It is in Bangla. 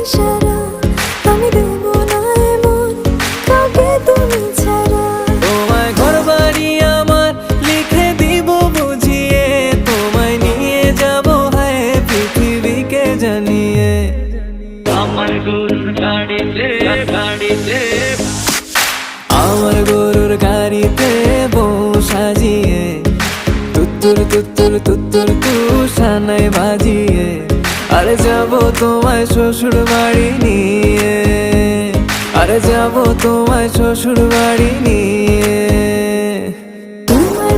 ইশারা, আমি দেব না এমন কাউকে তুমি ছাড়া। তোমায় ঘরবাড়ি আমার লিখে দিব বুঝিয়ে, তোমায় নিয়ে যাব হায় পৃথিবীকে জানিয়ে। আমার গরুর গাড়িতে গাড়িতে আমার গরুর গাড়িতে বউ সাজিয়ে, তুত্তুর তুত্তুর তুত্তুর তুষানায় বাজিয়ে, আরে যাব তোমায় শ্বশুর বাড়ি নিয়ে, আরে যাব তোমায় শ্বশুর বাড়ি নিয়ে। তোমার